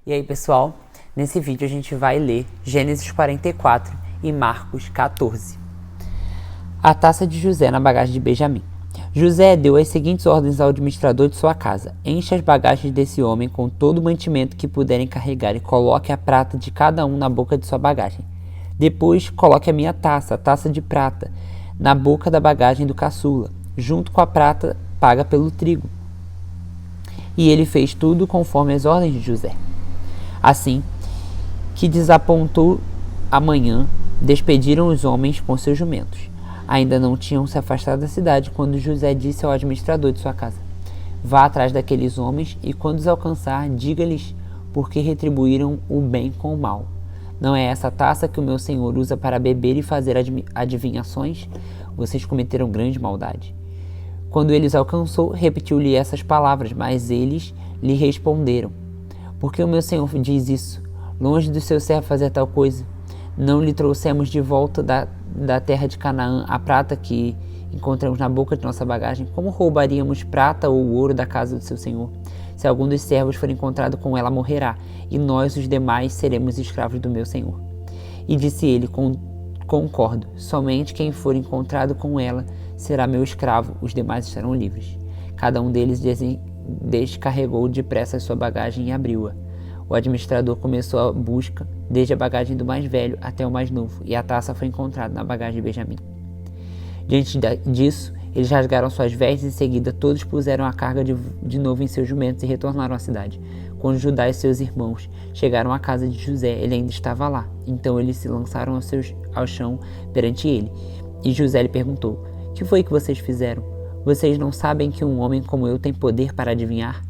E aí, pessoal, nesse vídeo a gente vai ler Gênesis 44 e Marcos 14. A taça de José na bagagem de Benjamim. José deu as seguintes ordens ao administrador de sua casa: enche as bagagens desse homem com todo o mantimento que puderem carregar e coloque a prata de cada um na boca de sua bagagem. Depois coloque a minha taça, a taça de prata, na boca da bagagem do caçula, junto com a prata paga pelo trigo. E ele fez tudo conforme as ordens de José. Assim que desapontou a manhã, despediram os homens com seus jumentos. Ainda não tinham se afastado da cidade quando José disse ao administrador de sua casa: vá atrás daqueles homens e, quando os alcançar, diga-lhes porque retribuíram o bem com o mal. Não é essa taça que o meu senhor usa para beber e fazer adivinhações? Vocês cometeram grande maldade. Quando ele os alcançou, repetiu-lhe essas palavras, mas eles lhe responderam: por que o meu senhor diz isso? Longe do seu servo fazer tal coisa. Não lhe trouxemos de volta da terra de Canaã a prata que encontramos na boca de nossa bagagem? Como roubaríamos prata ou ouro da casa do seu senhor? Se algum dos servos for encontrado com ela, morrerá, e nós, os demais, seremos escravos do meu senhor. E disse ele: concordo, somente quem for encontrado com ela será meu escravo, os demais estarão livres. Cada um deles descarregou depressa sua bagagem e abriu-a. O administrador começou a busca, desde a bagagem do mais velho até o mais novo, e a taça foi encontrada na bagagem de Benjamim. Diante disso, eles rasgaram suas vestes e em seguida todos puseram a carga de novo em seus jumentos e retornaram à cidade. Quando Judá e seus irmãos chegaram à casa de José, ele ainda estava lá. Então eles se lançaram ao chão perante ele. E José lhe perguntou: que foi que vocês fizeram? Vocês não sabem que um homem como eu tem poder para adivinhar?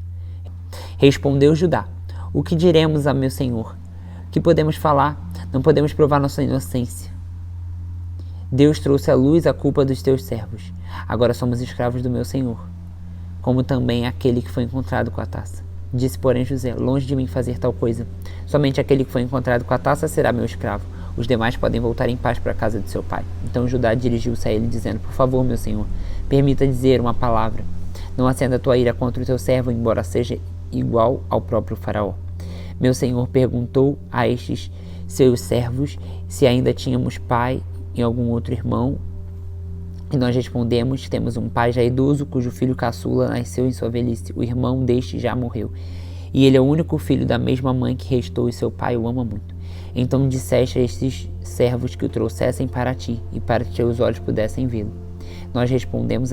Respondeu Judá: o que diremos a meu senhor? Que podemos falar? Não podemos provar nossa inocência. Deus trouxe à luz a culpa dos teus servos. Agora somos escravos do meu senhor, como também aquele que foi encontrado com a taça. Disse, porém, José: longe de mim fazer tal coisa. Somente aquele que foi encontrado com a taça será meu escravo. Os demais podem voltar em paz para a casa de seu pai. Então Judá dirigiu-se a ele, dizendo: por favor, meu senhor, permita dizer uma palavra. Não acenda a tua ira contra o teu servo, embora seja igual ao próprio faraó. Meu senhor perguntou a estes seus servos se ainda tínhamos pai e algum outro irmão. E nós respondemos: temos um pai já idoso, cujo filho caçula nasceu em sua velhice. O irmão deste já morreu. E ele é o único filho da mesma mãe que restou, e seu pai o ama muito. Então disseste a estes servos que o trouxessem para ti, e para que teus olhos pudessem vê-lo. Nós respondemos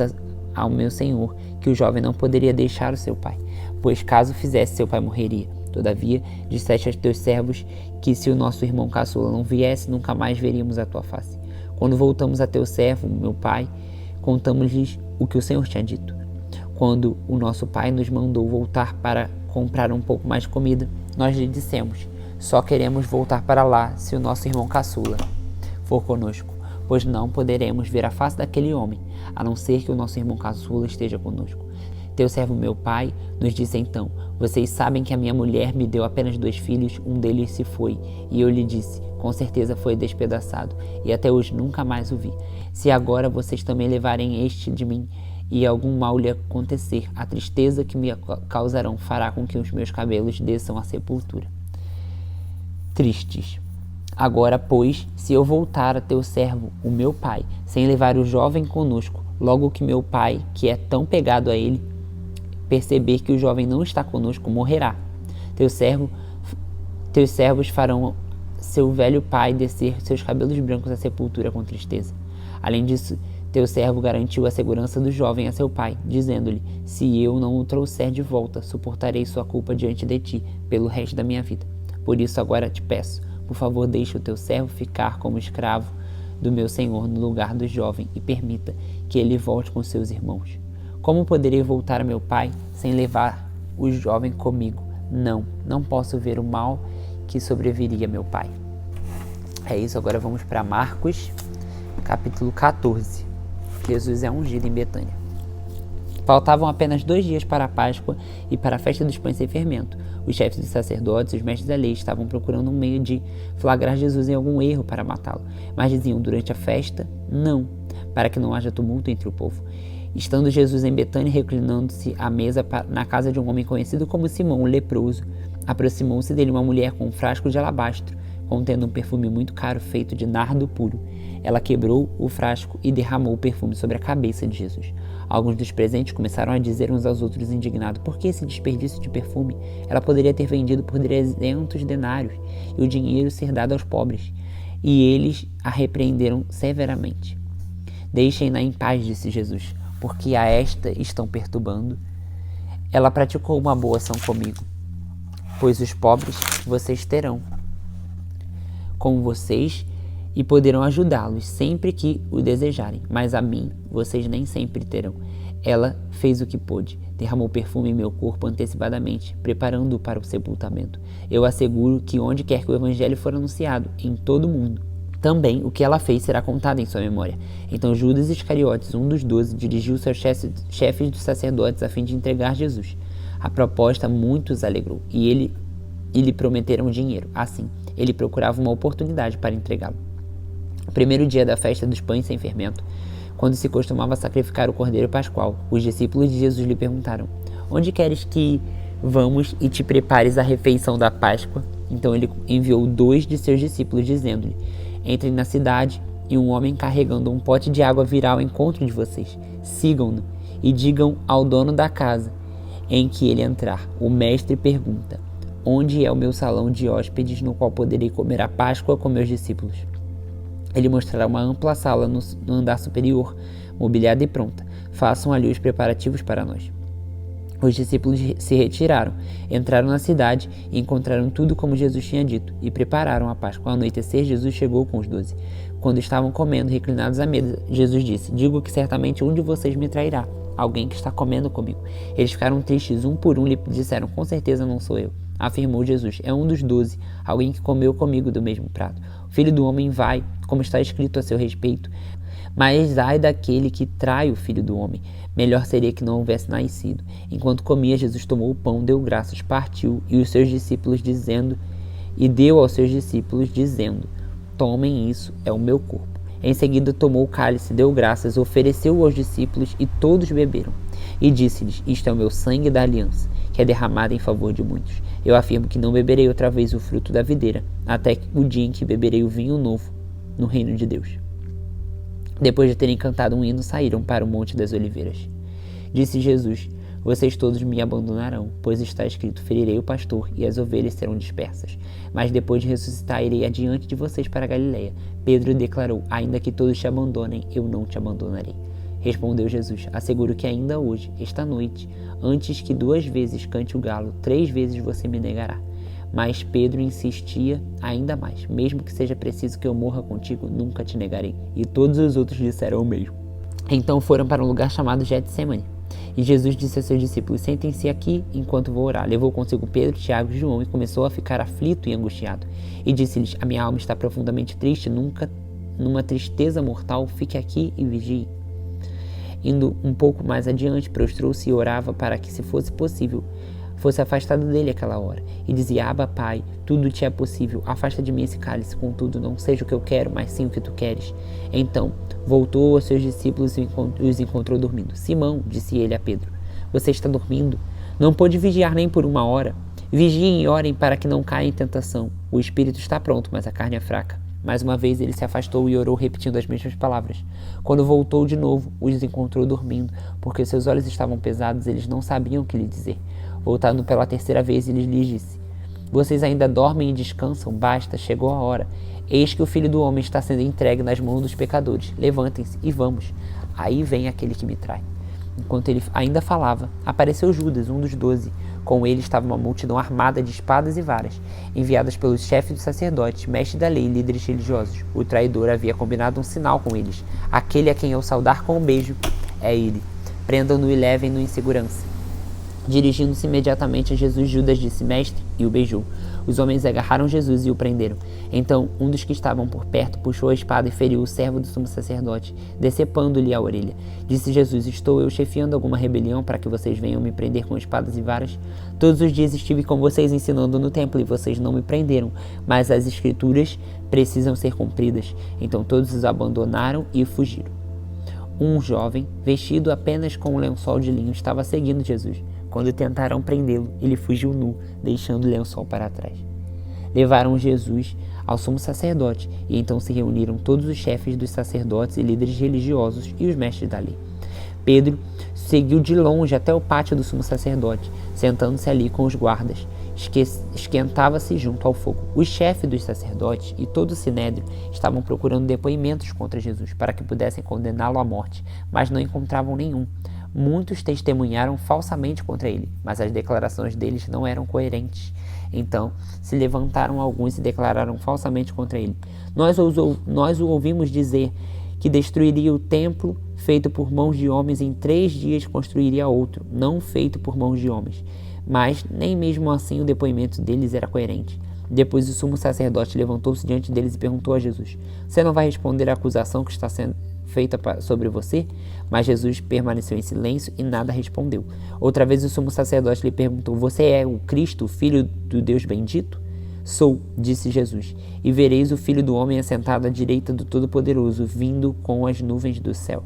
ao meu senhor que o jovem não poderia deixar o seu pai, pois caso fizesse, seu pai morreria. Todavia, disseste aos teus servos que se o nosso irmão caçula não viesse, nunca mais veríamos a tua face. Quando voltamos a teu servo, meu pai, contamos-lhes o que o Senhor tinha dito. Quando o nosso pai nos mandou voltar para comprar um pouco mais de comida, nós lhe dissemos: só queremos voltar para lá se o nosso irmão caçula for conosco, pois não poderemos ver a face daquele homem, a não ser que o nosso irmão caçula esteja conosco. Teu servo, meu pai, nos disse então: vocês sabem que a minha mulher me deu apenas 2 filhos, um deles se foi, e eu lhe disse: com certeza foi despedaçado, e até hoje nunca mais o vi. Se agora vocês também levarem este de mim, e algum mal lhe acontecer, a tristeza que me causarão fará com que os meus cabelos desçam à sepultura. Tristes. Agora, pois, se eu voltar a teu servo, o meu pai, sem levar o jovem conosco, logo que meu pai, que é tão pegado a ele, perceber que o jovem não está conosco, morrerá. Teus servos farão seu velho pai descer seus cabelos brancos à sepultura com tristeza. Além disso, teu servo garantiu a segurança do jovem a seu pai, dizendo-lhe: se eu não o trouxer de volta, suportarei sua culpa diante de ti pelo resto da minha vida. Por isso agora te peço, por favor, deixe o teu servo ficar como escravo do meu senhor no lugar do jovem e permita que ele volte com seus irmãos. Como poderei voltar a meu pai sem levar o jovem comigo? Não posso ver o mal que sobreviria a meu pai. É isso, agora vamos para Marcos, capítulo 14. Jesus é ungido em Betânia. Faltavam apenas 2 dias para a Páscoa e para a festa dos pães sem fermento. Os chefes dos sacerdotes e os mestres da lei estavam procurando um meio de flagrar Jesus em algum erro para matá-lo, mas diziam: durante a festa, não, para que não haja tumulto entre o povo. Estando Jesus em Betânia, reclinando-se à mesa na casa de um homem conhecido como Simão, o leproso, Aproximou-se dele uma mulher com um frasco de alabastro, contendo um perfume muito caro feito de nardo puro. Ela quebrou o frasco e derramou o perfume sobre a cabeça de Jesus. Alguns dos presentes começaram a dizer uns aos outros indignados: por que esse desperdício de perfume? Ela poderia ter vendido por 300 denários e o dinheiro ser dado aos pobres. E eles a repreenderam severamente. Deixem-na em paz, disse Jesus, porque a esta estão perturbando. Ela praticou uma boa ação comigo, pois os pobres vocês terão com vocês e poderão ajudá-los sempre que o desejarem, mas a mim vocês nem sempre terão. Ela fez o que pôde, derramou perfume em meu corpo antecipadamente, preparando-o para o sepultamento. Eu asseguro que onde quer que o evangelho for anunciado, em todo o mundo, também o que ela fez será contado em sua memória. Então Judas Iscariotes, um dos 12, dirigiu-se aos chefes dos sacerdotes a fim de entregar Jesus. A proposta muitos alegrou, e lhe prometeram dinheiro. Assim, ele procurava uma oportunidade para entregá-lo. No primeiro dia da festa dos pães sem fermento, quando se costumava sacrificar o cordeiro pascual, os discípulos de Jesus lhe perguntaram: onde queres que vamos e te prepares a refeição da Páscoa? Então ele enviou 2 de seus discípulos, dizendo-lhe: entrem na cidade e um homem carregando um pote de água virá ao encontro de vocês. Sigam-no e digam ao dono da casa em que ele entrar: o mestre pergunta: onde é o meu salão de hóspedes no qual poderei comer a Páscoa com meus discípulos? Ele mostrará uma ampla sala no andar superior, mobiliada e pronta. Façam ali os preparativos para nós. Os discípulos se retiraram, entraram na cidade e encontraram tudo como Jesus tinha dito, e prepararam a Páscoa. Ao anoitecer, Jesus chegou com os 12. Quando estavam comendo, reclinados à mesa, Jesus disse: digo que certamente um de vocês me trairá, alguém que está comendo comigo. Eles ficaram tristes, um por um lhe disseram: com certeza não sou eu. Afirmou Jesus: é um dos 12, alguém que comeu comigo do mesmo prato. O Filho do Homem vai, como está escrito a seu respeito, mas ai daquele que trai o Filho do Homem. Melhor seria que não houvesse nascido. Enquanto comia, Jesus tomou o pão, deu graças, partiu e deu aos seus discípulos, dizendo: tomem isso, é o meu corpo. Em seguida tomou o cálice, deu graças, ofereceu-o aos discípulos e todos beberam. E disse-lhes: isto é o meu sangue da aliança, que é derramado em favor de muitos. Eu afirmo que não beberei outra vez o fruto da videira, até o dia em que beberei o vinho novo no reino de Deus. Depois de terem cantado um hino, saíram para o Monte das Oliveiras. Disse Jesus: vocês todos me abandonarão, pois está escrito: ferirei o pastor e as ovelhas serão dispersas. Mas depois de ressuscitar, irei adiante de vocês para a Galileia. Pedro declarou: ainda que todos te abandonem, eu não te abandonarei. Respondeu Jesus: asseguro que ainda hoje, esta noite, antes que 2 vezes cante o galo, 3 vezes você me negará. Mas Pedro insistia ainda mais: mesmo que seja preciso que eu morra contigo, nunca te negarei. E todos os outros disseram o mesmo. Então foram para um lugar chamado Getsemane. E Jesus disse a seus discípulos: sentem-se aqui enquanto vou orar. Levou consigo Pedro, Tiago e João e começou a ficar aflito e angustiado. E disse-lhes: a minha alma está profundamente triste, numa tristeza mortal, fique aqui e vigie. Indo um pouco mais adiante, prostrou-se e orava para que, se fosse possível, fosse afastado dele aquela hora. E dizia: Abba, Pai, tudo te é possível, afasta de mim esse cálice, contudo não seja o que eu quero, mas sim o que tu queres. Então voltou aos seus discípulos e os encontrou dormindo. Simão, disse ele a Pedro, você está dormindo? Não pôde vigiar nem por 1 hora? Vigiem e orem para que não caia em tentação. O espírito está pronto, mas a carne é fraca. Mais uma vez ele se afastou e orou repetindo as mesmas palavras. Quando voltou de novo, os encontrou dormindo, porque seus olhos estavam pesados, eles não sabiam o que lhe dizer. Voltando pela 3ª vez, ele lhes disse: vocês ainda dormem e descansam? Basta, chegou a hora. Eis que o Filho do Homem está sendo entregue nas mãos dos pecadores. Levantem-se e vamos. Aí vem aquele que me trai. Enquanto ele ainda falava, apareceu Judas, um dos 12. Com ele estava uma multidão armada de espadas e varas, enviadas pelos chefes dos sacerdotes, mestres da lei e líderes religiosos. O traidor havia combinado um sinal com eles. Aquele a quem eu saudar com um beijo é ele. Prendam-no e levem-no em segurança. Dirigindo-se imediatamente a Jesus, Judas disse: mestre, e o beijou. Os homens agarraram Jesus e o prenderam. Então um dos que estavam por perto puxou a espada e feriu o servo do sumo sacerdote, decepando-lhe a orelha. Disse Jesus: estou eu chefiando alguma rebelião para que vocês venham me prender com espadas e varas? Todos os dias estive com vocês ensinando no templo e vocês não me prenderam, mas as escrituras precisam ser cumpridas. Então todos os abandonaram e fugiram. Um jovem, vestido apenas com um lençol de linho, estava seguindo Jesus. Quando tentaram prendê-lo, ele fugiu nu, deixando o lençol para trás. Levaram Jesus ao sumo sacerdote, e então se reuniram todos os chefes dos sacerdotes e líderes religiosos e os mestres da lei. Pedro seguiu de longe até o pátio do sumo sacerdote, sentando-se ali com os guardas. Esquentava-se junto ao fogo. Os chefes dos sacerdotes e todo o sinédrio estavam procurando depoimentos contra Jesus para que pudessem condená-lo à morte, mas não encontravam nenhum. Muitos testemunharam falsamente contra ele, mas as declarações deles não eram coerentes. Então se levantaram alguns e declararam falsamente contra ele. Nós o ouvimos dizer que destruiria o templo feito por mãos de homens, em 3 dias construiria outro, não feito por mãos de homens. Mas nem mesmo assim o depoimento deles era coerente. Depois o sumo sacerdote levantou-se diante deles e perguntou a Jesus: você não vai responder à acusação que está sendo feita sobre você? Mas Jesus permaneceu em silêncio e nada respondeu. Outra vez o sumo sacerdote lhe perguntou: você é o Cristo, o Filho do Deus bendito? Sou, disse Jesus, e vereis o Filho do Homem assentado à direita do Todo-Poderoso, vindo com as nuvens do céu.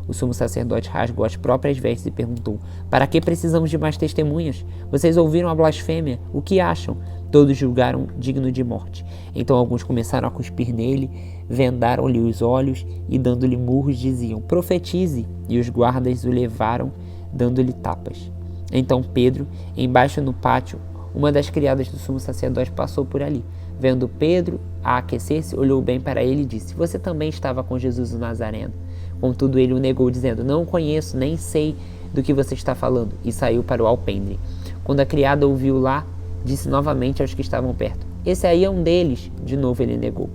O sumo sacerdote rasgou as próprias vestes e perguntou: para que precisamos de mais testemunhas? Vocês ouviram a blasfêmia? O que acham? Todos julgaram digno de morte. Então alguns começaram a cuspir nele, vendaram-lhe os olhos e, dando-lhe murros, diziam: profetize! E os guardas o levaram, dando-lhe tapas. Então Pedro, embaixo no pátio, uma das criadas do sumo sacerdote passou por ali. Vendo Pedro a aquecer-se, olhou bem para ele e disse: você também estava com Jesus o Nazareno. Contudo ele o negou, dizendo: não o conheço, nem sei do que você está falando, e saiu para o alpendre. Quando a criada o viu lá, disse novamente aos que estavam perto: esse aí é um deles. De novo ele negou.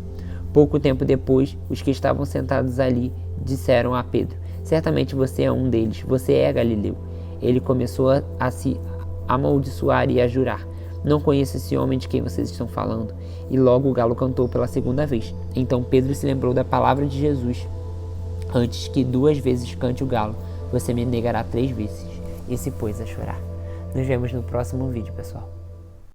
Pouco tempo depois, os que estavam sentados ali disseram a Pedro: certamente você é um deles, você é Galileu. Ele começou a se amaldiçoar e a jurar: não conheço esse homem de quem vocês estão falando. E logo o galo cantou pela segunda vez. Então Pedro se lembrou da palavra de Jesus: antes que 2 vezes cante o galo, você me negará 3 vezes. E se pôs a chorar. Nos vemos no próximo vídeo, pessoal.